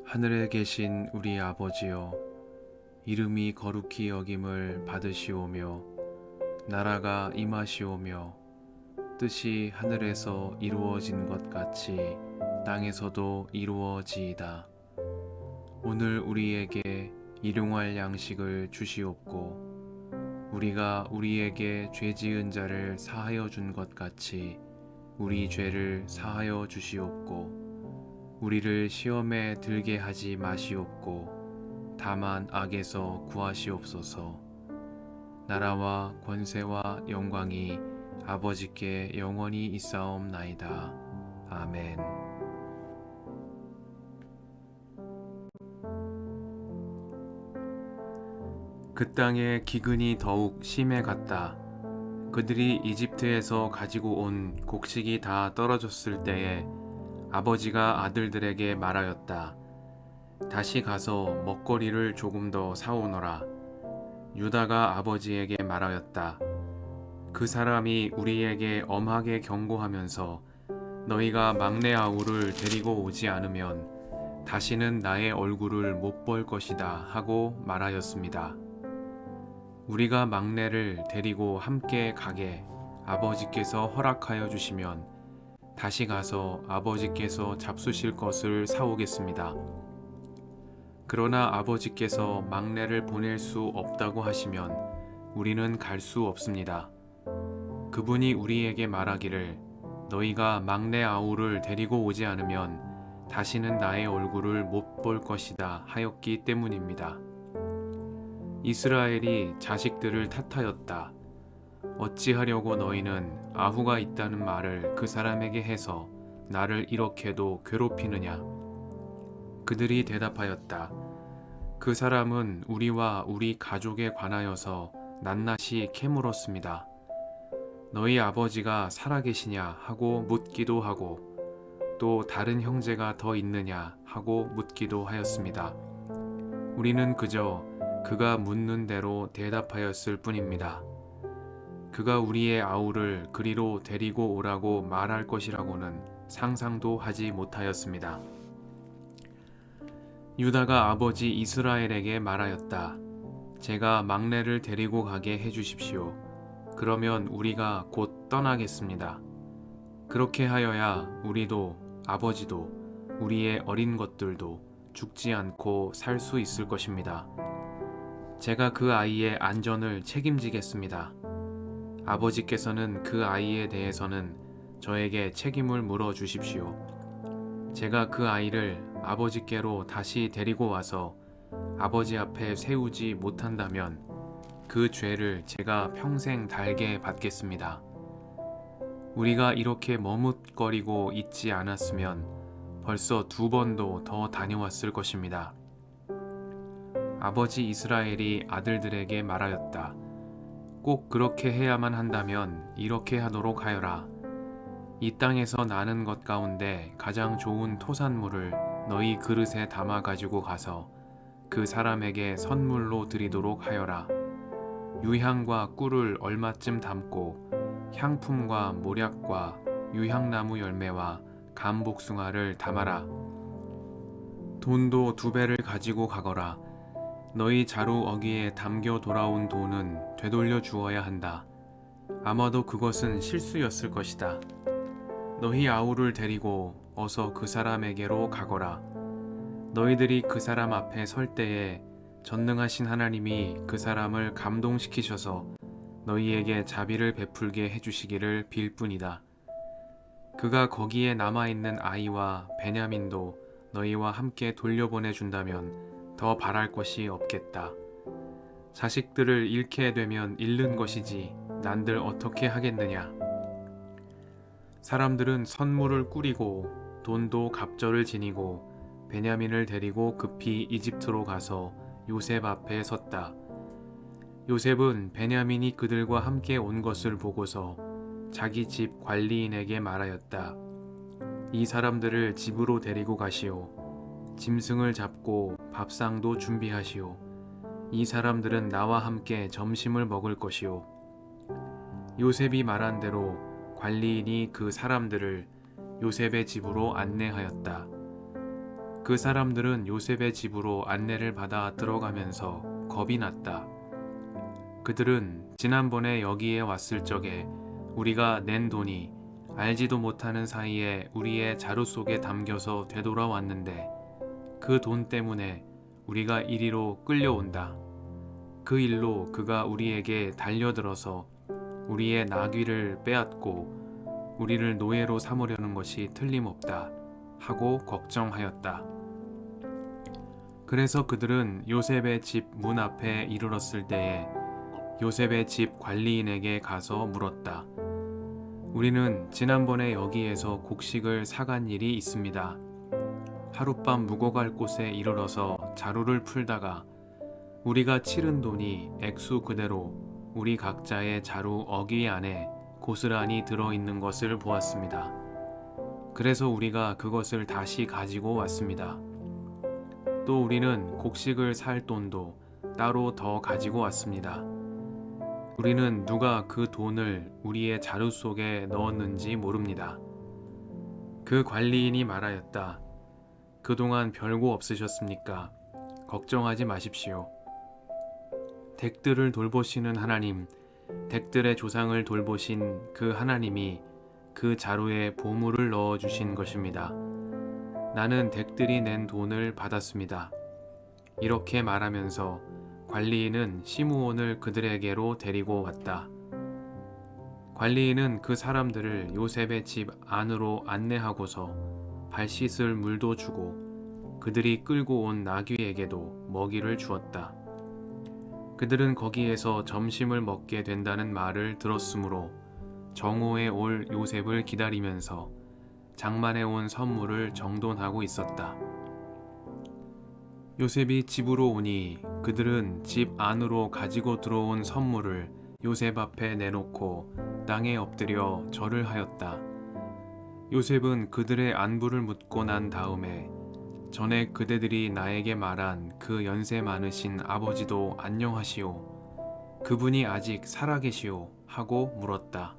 하늘에 계신 우리 아버지여, 이름이 거룩히 여김을 받으시오며 나라가 임하시오며 뜻이 하늘에서 이루어진 것 같이 땅에서도 이루어지이다. 오늘 우리에게 일용할 양식을 주시옵고 우리가 우리에게 죄 지은 자를 사하여 준 것 같이 우리 죄를 사하여 주시옵고 우리를 시험에 들게 하지 마시옵고 다만 악에서 구하시옵소서. 나라와 권세와 영광이 아버지께 영원히 있사옵나이다. 아멘. 그 땅의 기근이 더욱 심해갔다. 그들이 이집트에서 가지고 온 곡식이 다 떨어졌을 때에 아버지가 아들들에게 말하였다. 다시 가서 먹거리를 조금 더 사오너라. 유다가 아버지에게 말하였다. 그 사람이 우리에게 엄하게 경고하면서 너희가 막내 아우를 데리고 오지 않으면 다시는 나의 얼굴을 못 볼 것이다 하고 말하였습니다. 우리가 막내를 데리고 함께 가게 아버지께서 허락하여 주시면 다시 가서 아버지께서 잡수실 것을 사오겠습니다. 그러나 아버지께서 막내를 보낼 수 없다고 하시면 우리는 갈 수 없습니다. 그분이 우리에게 말하기를 너희가 막내 아우를 데리고 오지 않으면 다시는 나의 얼굴을 못 볼 것이다 하였기 때문입니다. 이스라엘이 자식들을 탓하였다. 어찌하려고 너희는 아후가 있다는 말을 그 사람에게 해서 나를 이렇게도 괴롭히느냐? 그들이 대답하였다. 그 사람은 우리와 우리 가족에 관하여서 낱낱이 캐물었습니다. 너희 아버지가 살아계시냐 하고 묻기도 하고 또 다른 형제가 더 있느냐 하고 묻기도 하였습니다. 우리는 그저 그가 묻는 대로 대답하였을 뿐입니다. 그가 우리의 아우를 그리로 데리고 오라고 말할 것이라고는 상상도 하지 못하였습니다. 유다가 아버지 이스라엘에게 말하였다. 제가 막내를 데리고 가게 해주십시오. 그러면 우리가 곧 떠나겠습니다. 그렇게 하여야 우리도 아버지도 우리의 어린 것들도 죽지 않고 살 수 있을 것입니다. 제가 그 아이의 안전을 책임지겠습니다. 아버지께서는 그 아이에 대해서는 저에게 책임을 물어 주십시오. 제가 그 아이를 아버지께로 다시 데리고 와서 아버지 앞에 세우지 못한다면 그 죄를 제가 평생 달게 받겠습니다. 우리가 이렇게 머뭇거리고 있지 않았으면 벌써 2번도 더 다녀왔을 것입니다. 아버지 이스라엘이 아들들에게 말하였다. 꼭 그렇게 해야만 한다면 이렇게 하도록 하여라. 이 땅에서 나는 것 가운데 가장 좋은 토산물을 너희 그릇에 담아 가지고 가서 그 사람에게 선물로 드리도록 하여라. 유향과 꿀을 얼마쯤 담고 향품과 모략과 유향나무 열매와 감복숭아를 담아라. 돈도 2배를 가지고 가거라. 너희 자루 어기에 담겨 돌아온 돈은 되돌려 주어야 한다. 아마도 그것은 실수였을 것이다. 너희 아우를 데리고 어서 그 사람에게로 가거라. 너희들이 그 사람 앞에 설 때에 전능하신 하나님이 그 사람을 감동시키셔서 너희에게 자비를 베풀게 해주시기를 빌 뿐이다. 그가 거기에 남아있는 아이와 베냐민도 너희와 함께 돌려보내준다면 더 바랄 것이 없겠다. 자식들을 잃게 되면 잃는 것이지 난들 어떻게 하겠느냐. 사람들은 선물을 꾸리고 돈도 갑절을 지니고 베냐민을 데리고 급히 이집트로 가서 요셉 앞에 섰다. 요셉은 베냐민이 그들과 함께 온 것을 보고서 자기 집 관리인에게 말하였다. 이 사람들을 집으로 데리고 가시오. 짐승을 잡고 밥상도 준비하시오. 이 사람들은 나와 함께 점심을 먹을 것이오. 요셉이 말한 대로 관리인이 그 사람들을 요셉의 집으로 안내하였다. 그 사람들은 요셉의 집으로 안내를 받아 들어가면서 겁이 났다. 그들은 지난번에 여기에 왔을 적에 우리가 낸 돈이 알지도 못하는 사이에 우리의 자루 속에 담겨서 되돌아왔는데 그 돈 때문에 우리가 이리로 끌려온다. 그 일로 그가 우리에게 달려들어서 우리의 나귀를 빼앗고 우리를 노예로 삼으려는 것이 틀림없다 하고 걱정하였다. 그래서 그들은 요셉의 집 문 앞에 이르렀을 때에 요셉의 집 관리인에게 가서 물었다. 우리는 지난번에 여기에서 곡식을 사간 일이 있습니다. 하룻밤 묵어갈 곳에 이르러서 자루를 풀다가 우리가 치른 돈이 액수 그대로 우리 각자의 자루 어귀 안에 고스란히 들어있는 것을 보았습니다. 그래서 우리가 그것을 다시 가지고 왔습니다. 또 우리는 곡식을 살 돈도 따로 더 가지고 왔습니다. 우리는 누가 그 돈을 우리의 자루 속에 넣었는지 모릅니다. 그 관리인이 말하였다. 그동안 별거 없으셨습니까? 걱정하지 마십시오. 댁들을 돌보시는 하나님, 댁들의 조상을 돌보신 그 하나님이 그 자루에 보물을 넣어주신 것입니다. 나는 댁들이 낸 돈을 받았습니다. 이렇게 말하면서 관리인은 시므온을 그들에게로 데리고 왔다. 관리인은 그 사람들을 요셉의 집 안으로 안내하고서 발 씻을 물도 주고 그들이 끌고 온 나귀에게도 먹이를 주었다. 그들은 거기에서 점심을 먹게 된다는 말을 들었으므로 정오에 올 요셉을 기다리면서 장만해 온 선물을 정돈하고 있었다. 요셉이 집으로 오니 그들은 집 안으로 가지고 들어온 선물을 요셉 앞에 내놓고 땅에 엎드려 절을 하였다. 요셉은 그들의 안부를 묻고 난 다음에 전에 그대들이 나에게 말한 그 연세 많으신 아버지도 안녕하시오. 그분이 아직 살아계시오 하고 물었다.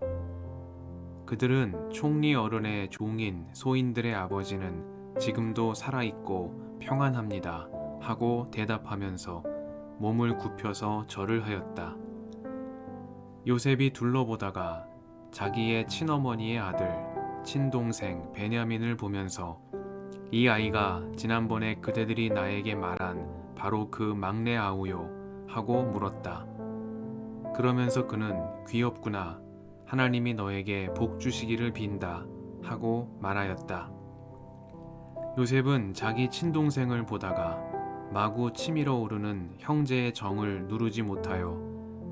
그들은 총리 어른의 종인 소인들의 아버지는 지금도 살아있고 평안합니다 하고 대답하면서 몸을 굽혀서 절을 하였다. 요셉이 둘러보다가 자기의 친어머니의 아들, 친동생 베냐민을 보면서 이 아이가 지난번에 그대들이 나에게 말한 바로 그 막내 아우요 하고 물었다. 그러면서 그는 귀엽구나. 하나님이 너에게 복 주시기를 빈다 하고 말하였다. 요셉은 자기 친동생을 보다가 마구 치밀어 오르는 형제의 정을 누르지 못하여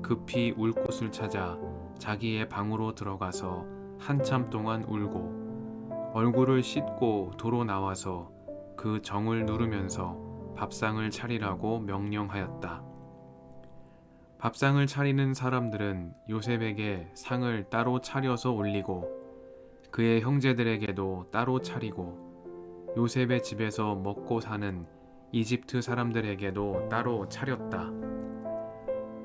급히 울 곳을 찾아 자기의 방으로 들어가서 한참 동안 울고 얼굴을 씻고 도로 나와서 그 정을 누르면서 밥상을 차리라고 명령하였다. 밥상을 차리는 사람들은 요셉에게 상을 따로 차려서 올리고 그의 형제들에게도 따로 차리고 요셉의 집에서 먹고 사는 이집트 사람들에게도 따로 차렸다.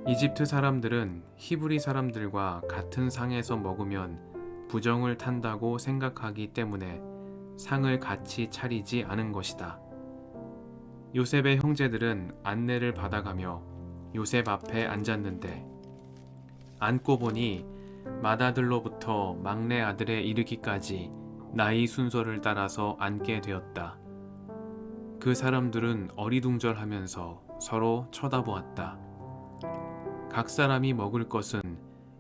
이집트 사람들은 히브리 사람들과 같은 상에서 먹으면 부정을 탄다고 생각하기 때문에 상을 같이 차리지 않은 것이다. 요셉의 형제들은 안내를 받아가며 요셉 앞에 앉았는데 앉고 보니 맏아들로부터 막내 아들에 이르기까지 나이 순서를 따라서 앉게 되었다. 그 사람들은 어리둥절하면서 서로 쳐다보았다. 각 사람이 먹을 것은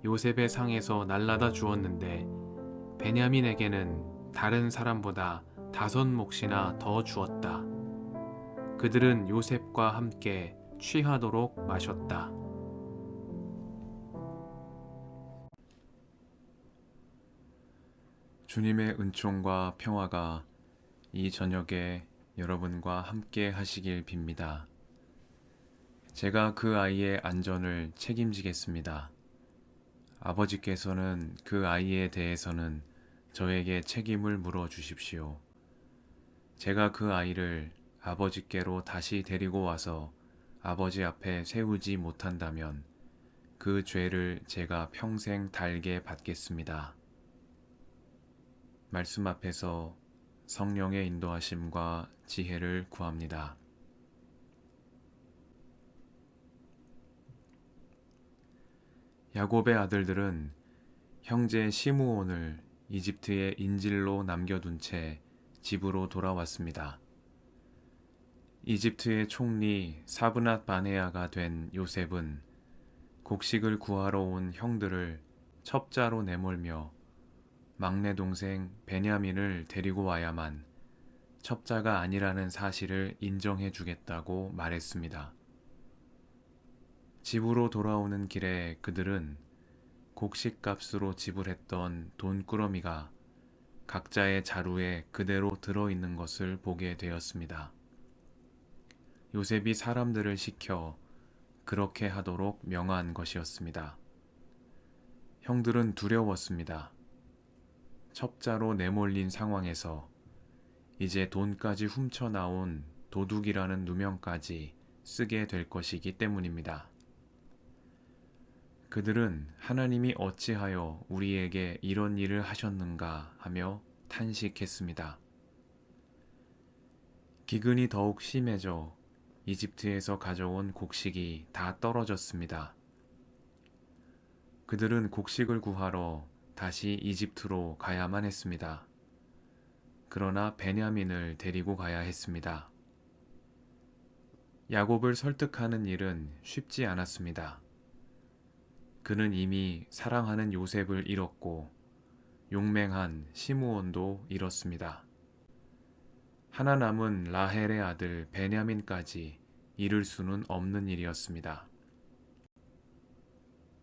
요셉의 상에서 날라다 주었는데 베냐민에게는 다른 사람보다 5몫이나 더 주었다. 그들은 요셉과 함께 취하도록 마셨다. 주님의 은총과 평화가 이 저녁에 여러분과 함께 하시길 빕니다. 제가 그 아이의 안전을 책임지겠습니다. 아버지께서는 그 아이에 대해서는 저에게 책임을 물어 주십시오. 제가 그 아이를 아버지께로 다시 데리고 와서 아버지 앞에 세우지 못한다면 그 죄를 제가 평생 달게 받겠습니다. 말씀 앞에서 성령의 인도하심과 지혜를 구합니다. 야곱의 아들들은 형제 시므온을 이집트의 인질로 남겨둔 채 집으로 돌아왔습니다. 이집트의 총리 사브낫 바네아가 된 요셉은 곡식을 구하러 온 형들을 첩자로 내몰며 막내 동생 베냐민을 데리고 와야만 첩자가 아니라는 사실을 인정해 주겠다고 말했습니다. 집으로 돌아오는 길에 그들은 곡식값으로 지불했던 돈꾸러미가 각자의 자루에 그대로 들어있는 것을 보게 되었습니다. 요셉이 사람들을 시켜 그렇게 하도록 명한 것이었습니다. 형들은 두려웠습니다. 첩자로 내몰린 상황에서 이제 돈까지 훔쳐나온 도둑이라는 누명까지 쓰게 될 것이기 때문입니다. 그들은 하나님이 어찌하여 우리에게 이런 일을 하셨는가 하며 탄식했습니다. 기근이 더욱 심해져 이집트에서 가져온 곡식이 다 떨어졌습니다. 그들은 곡식을 구하러 다시 이집트로 가야만 했습니다. 그러나 베냐민을 데리고 가야 했습니다. 야곱을 설득하는 일은 쉽지 않았습니다. 그는 이미 사랑하는 요셉을 잃었고 용맹한 시므온도 잃었습니다. 하나 남은 라헬의 아들 베냐민까지 잃을 수는 없는 일이었습니다.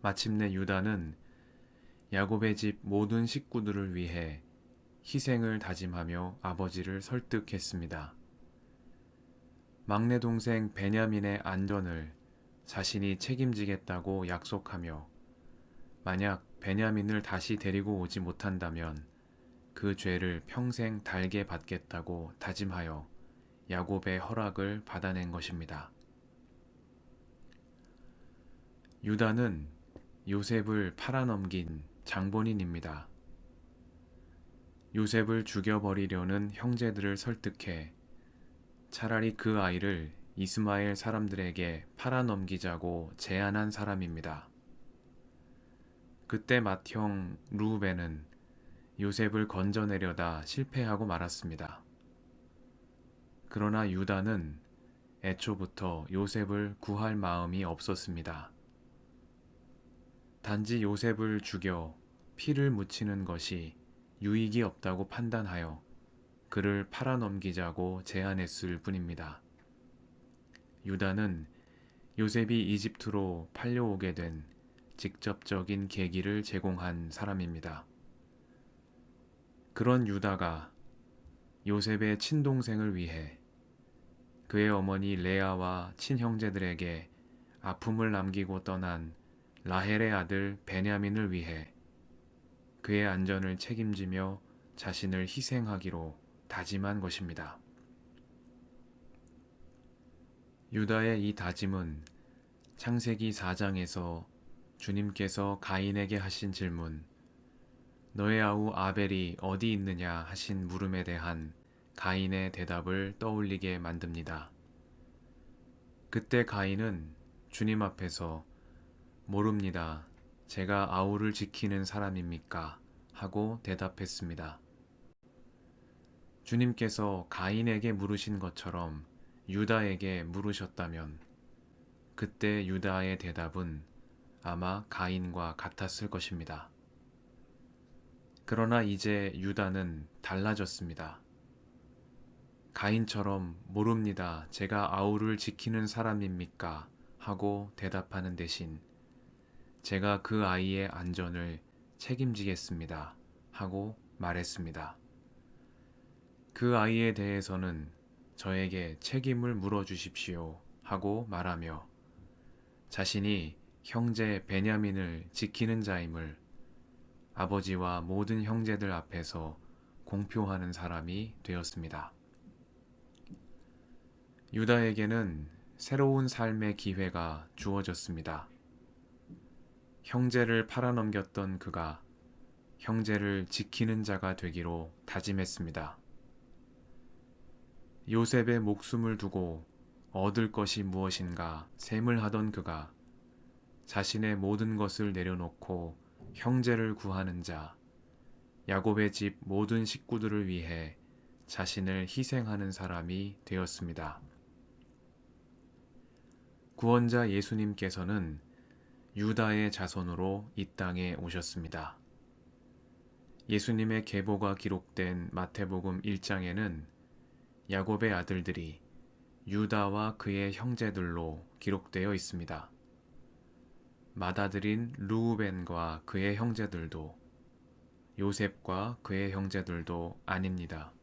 마침내 유다는 야곱의 집 모든 식구들을 위해 희생을 다짐하며 아버지를 설득했습니다. 막내 동생 베냐민의 안전을 자신이 책임지겠다고 약속하며 만약 베냐민을 다시 데리고 오지 못한다면 그 죄를 평생 달게 받겠다고 다짐하여 야곱의 허락을 받아낸 것입니다. 유다는 요셉을 팔아넘긴 장본인입니다. 요셉을 죽여버리려는 형제들을 설득해 차라리 그 아이를 이스마엘 사람들에게 팔아넘기자고 제안한 사람입니다. 그때 맏형 르우벤은 요셉을 건져내려다 실패하고 말았습니다. 그러나 유다는 애초부터 요셉을 구할 마음이 없었습니다. 단지 요셉을 죽여 피를 묻히는 것이 유익이 없다고 판단하여 그를 팔아넘기자고 제안했을 뿐입니다. 유다는 요셉이 이집트로 팔려오게 된 직접적인 계기를 제공한 사람입니다. 그런 유다가 요셉의 친동생을 위해 그의 어머니 레아와 친형제들에게 아픔을 남기고 떠난 라헬의 아들 베냐민을 위해 그의 안전을 책임지며 자신을 희생하기로 다짐한 것입니다. 유다의 이 다짐은 창세기 4장에서 주님께서 가인에게 하신 질문, 너의 아우 아벨이 어디 있느냐 하신 물음에 대한 가인의 대답을 떠올리게 만듭니다. 그때 가인은 주님 앞에서 모릅니다. 제가 아우를 지키는 사람입니까? 하고 대답했습니다. 주님께서 가인에게 물으신 것처럼 유다에게 물으셨다면 그때 유다의 대답은 아마 가인과 같았을 것입니다. 그러나 이제 유다는 달라졌습니다. 가인처럼 모릅니다. 제가 아우를 지키는 사람입니까? 하고 대답하는 대신 제가 그 아이의 안전을 책임지겠습니다. 하고 말했습니다. 그 아이에 대해서는 저에게 책임을 물어주십시오. 하고 말하며 자신이 형제 베냐민을 지키는 자임을 아버지와 모든 형제들 앞에서 공표하는 사람이 되었습니다. 유다에게는 새로운 삶의 기회가 주어졌습니다. 형제를 팔아넘겼던 그가 형제를 지키는 자가 되기로 다짐했습니다. 요셉의 목숨을 두고 얻을 것이 무엇인가 셈을 하던 그가 자신의 모든 것을 내려놓고 형제를 구하는 자, 야곱의 집 모든 식구들을 위해 자신을 희생하는 사람이 되었습니다. 구원자 예수님께서는 유다의 자손으로 이 땅에 오셨습니다. 예수님의 계보가 기록된 마태복음 1장에는 야곱의 아들들이 유다와 그의 형제들로 기록되어 있습니다. 맏아들인 르우벤과 그의 형제들도 요셉과 그의 형제들도 아닙니다.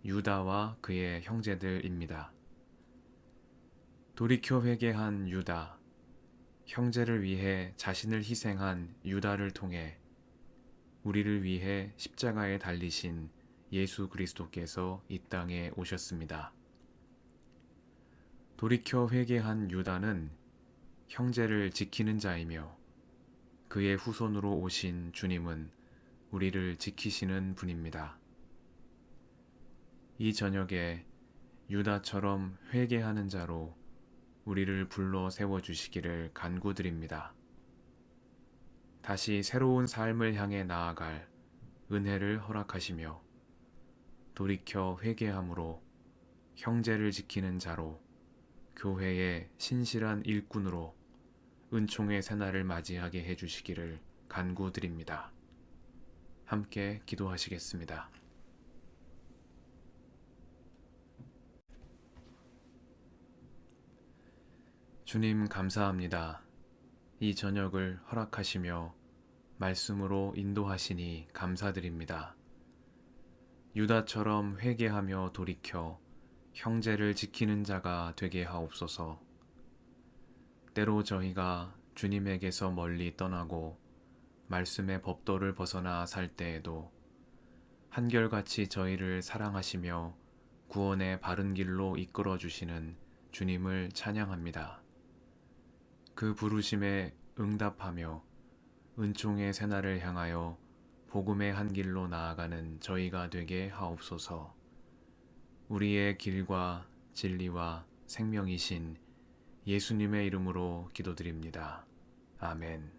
유다와 그의 형제들입니다. 돌이켜 회개한 유다, 형제를 위해 자신을 희생한 유다를 통해 우리를 위해 십자가에 달리신 예수 그리스도께서 이 땅에 오셨습니다. 돌이켜 회개한 유다는 형제를 지키는 자이며 그의 후손으로 오신 주님은 우리를 지키시는 분입니다. 이 저녁에 유다처럼 회개하는 자로 우리를 불러 세워주시기를 간구드립니다. 다시 새로운 삶을 향해 나아갈 은혜를 허락하시며 돌이켜 회개함으로 형제를 지키는 자로 교회의 신실한 일꾼으로 은총의 새날을 맞이하게 해주시기를 간구드립니다. 함께 기도하시겠습니다. 주님 감사합니다. 이 저녁을 허락하시며 말씀으로 인도하시니 감사드립니다. 유다처럼 회개하며 돌이켜 형제를 지키는 자가 되게 하옵소서. 때로 저희가 주님에게서 멀리 떠나고 말씀의 법도를 벗어나 살 때에도 한결같이 저희를 사랑하시며 구원의 바른 길로 이끌어 주시는 주님을 찬양합니다. 그 부르심에 응답하며 은총의 새날을 향하여 복음의 한 길로 나아가는 저희가 되게 하옵소서. 우리의 길과 진리와 생명이신 예수님의 이름으로 기도드립니다. 아멘.